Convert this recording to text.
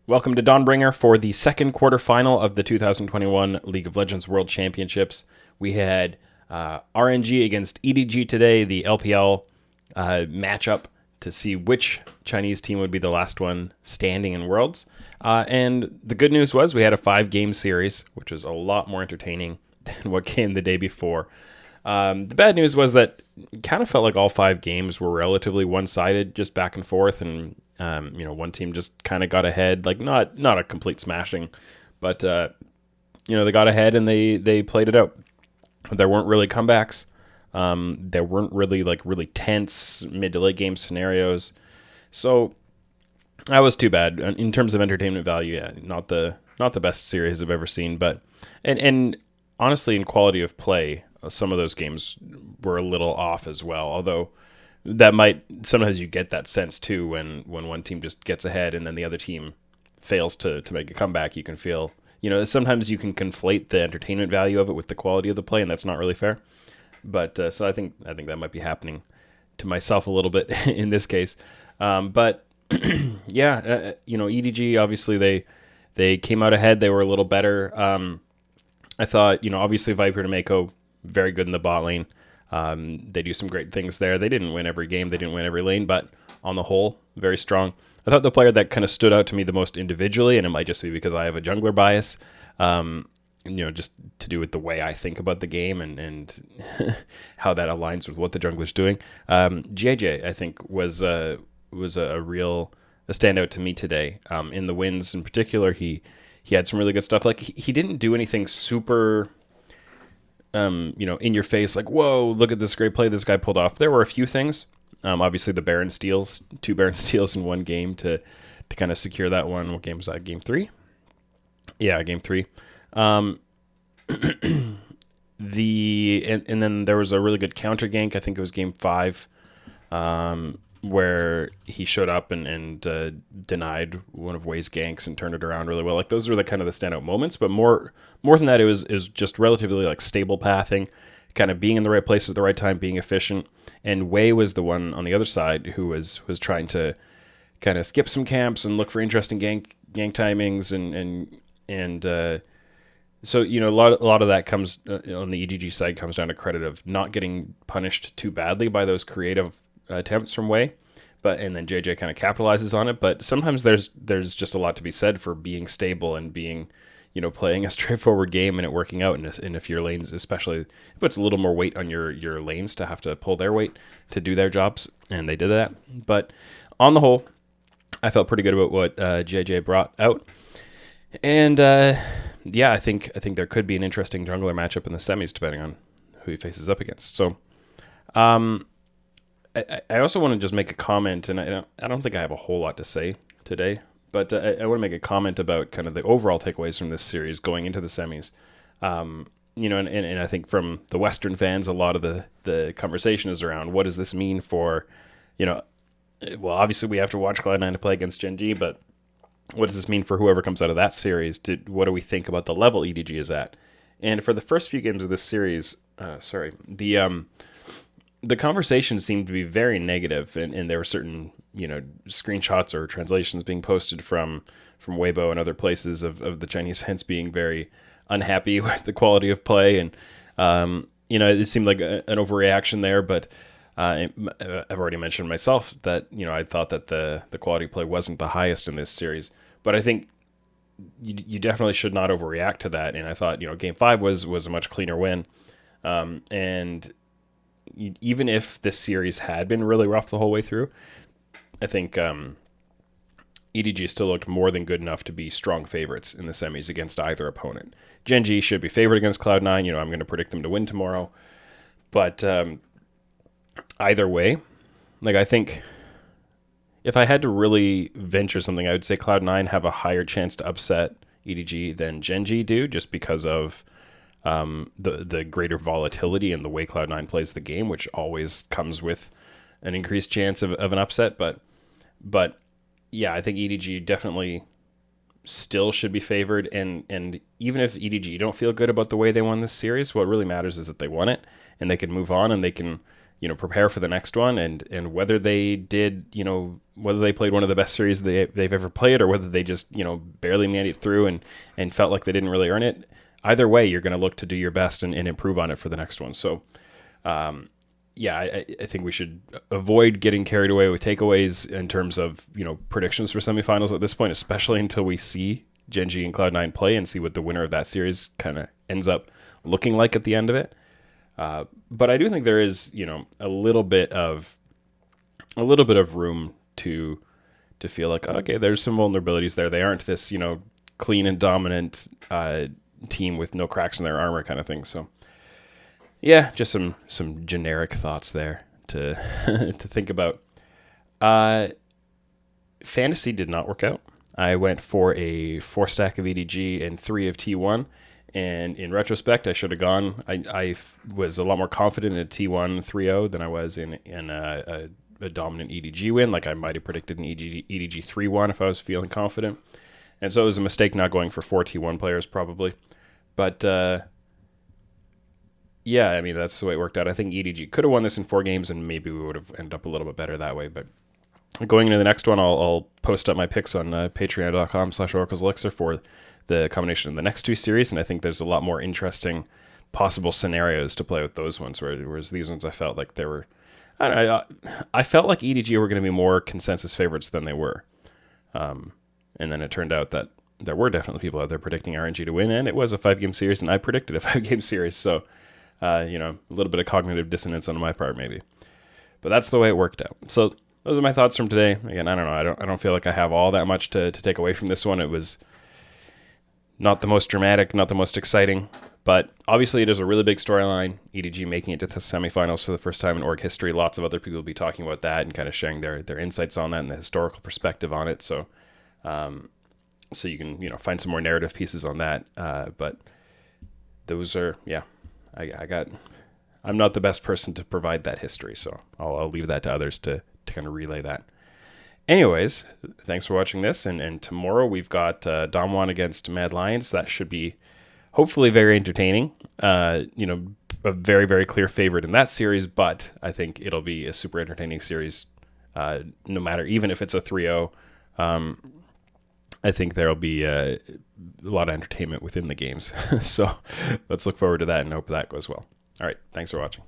Welcome to Dawnbringer for the second quarterfinal of the 2021 League of Legends World Championships. We had RNG against EDG today, the LPL matchup to see which Chinese team would be the last one standing in Worlds. And the good news was we had a 5-game series, which was a lot more entertaining than what came the day before. The bad news was that it kind of felt like all 5 games were relatively one-sided, just back and forth, and one team just kind of got ahead, like not a complete smashing, but they got ahead and they played it out. There weren't really comebacks. There weren't really tense mid to late game scenarios. So that was too bad in terms of entertainment value. Yeah, not the best series I've ever seen, but and honestly, in quality of play, some of those games were a little off as well. Although that might sometimes you get that sense too when one team just gets ahead and then the other team fails to make a comeback. You can feel, sometimes you can conflate the entertainment value of it with the quality of the play, and that's not really fair. But so I think that might be happening to myself a little bit in this case. But yeah, EDG obviously they came out ahead. They were a little better. I thought, obviously Viper to Mako, very good in the bot lane. They do some great things there. They didn't win every game. They didn't win every lane, but on the whole, very strong. I thought the player that kind of stood out to me the most individually, and it might just be because I have a jungler bias, just to do with the way I think about the game and how that aligns with what the jungler's doing. JJ, I think, was a real standout to me today. In the wins in particular, he had some really good stuff. Like, he didn't do anything super in your face, like, whoa, look at this great play this guy pulled off. There were a few things. Obviously the Baron steals, 2 Baron steals in one game to kind of secure that one. What game was that? Game 3? Yeah, game 3. And then there was a really good counter gank. I think it was game 5, where he showed up and denied one of Wei's ganks and turned it around really well. Like, those were the kind of the standout moments, but more than that, it was just relatively like stable pathing, kind of being in the right place at the right time, being efficient. And Wei was the one on the other side who was trying to kind of skip some camps and look for interesting gank timings and so a lot of that comes on the EDG side, comes down to credit of not getting punished too badly by those creative attempts from Wei, and then JJ kind of capitalizes on it. But sometimes there's just a lot to be said for being stable and being, playing a straightforward game and it working out. And if your lanes, especially, it puts a little more weight on your lanes to have to pull their weight to do their jobs, and they did that. But on the whole, I felt pretty good about what JJ brought out. And yeah, I think there could be an interesting jungler matchup in the semis depending on who he faces up against. So I also want to just make a comment, and I don't think I have a whole lot to say today, but I want to make a comment about kind of the overall takeaways from this series going into the semis. And I think from the Western fans, a lot of the conversation is around what does this mean for, well, obviously we have to watch Cloud9 to play against Gen G, but what does this mean for whoever comes out of that series? What do we think about the level EDG is at? And for the first few games of this series, the conversation seemed to be very negative, and there were certain, screenshots or translations being posted from Weibo and other places of the Chinese fans being very unhappy with the quality of play, and it seemed like an overreaction there. But I've already mentioned myself that I thought that the quality of play wasn't the highest in this series, but I think you definitely should not overreact to that. And I thought Game 5 was a much cleaner win, and even if this series had been really rough the whole way through, I think EDG still looked more than good enough to be strong favorites in the semis against either opponent. Gen G should be favored against Cloud9. I'm going to predict them to win tomorrow. But either way, I think if I had to really venture something, I would say Cloud9 have a higher chance to upset EDG than Gen G do, just because of the greater volatility in the way Cloud9 plays the game, which always comes with an increased chance of an upset. But yeah, I think EDG definitely still should be favored. And even if EDG don't feel good about the way they won this series, what really matters is that they won it, and they can move on, and they can prepare for the next one, and whether they did, whether they played one of the best series they've ever played, or whether they just, barely made it through and felt like they didn't really earn it. Either way, you're going to look to do your best and improve on it for the next one. So, yeah, I think we should avoid getting carried away with takeaways in terms of, predictions for semifinals at this point, especially until we see Gen.G and Cloud9 play and see what the winner of that series kind of ends up looking like at the end of it. But I do think there is, a little bit of room to feel like, okay, there's some vulnerabilities there. They aren't this, clean and dominant team with no cracks in their armor kind of thing. So yeah, just some generic thoughts there to to think about. Fantasy did not work out. I went for a 4-stack of EDG and 3 of T1. And in retrospect, I should have gone. I was a lot more confident in a T1 3-0 than I was in a dominant EDG win. Like I might have predicted an EDG 3-1 if I was feeling confident. And so it was a mistake not going for 4 T1 players probably. But yeah, I mean, that's the way it worked out. I think EDG could have won this in 4 games, and maybe we would have ended up a little bit better that way. But going into the next one, I'll post up my picks on patreon.com/oracleselixir for the combination of the next 2 series, and I think there's a lot more interesting possible scenarios to play with those ones, whereas these ones I felt like they were... I felt like EDG were going to be more consensus favorites than they were. And then it turned out that there were definitely people out there predicting RNG to win, and it was a 5-game series, and I predicted a 5-game series, so, a little bit of cognitive dissonance on my part, maybe. But that's the way it worked out. So those are my thoughts from today. Again, I don't know. I don't feel like I have all that much to take away from this one. It was not the most dramatic, not the most exciting, but obviously it is a really big storyline. EDG making it to the semifinals for the first time in org history. Lots of other people will be talking about that and kind of sharing their insights on that and the historical perspective on it. So, so you can find some more narrative pieces on that. But those are I'm not the best person to provide that history, so I'll leave that to others to kind of relay that. Anyways, thanks for watching this, and tomorrow we've got Dom1 against Mad Lions. That should be hopefully very entertaining. A very, very clear favorite in that series, but I think it'll be a super entertaining series no matter, even if it's a 3-0. I think there'll be a lot of entertainment within the games. So let's look forward to that and hope that goes well. All right, thanks for watching.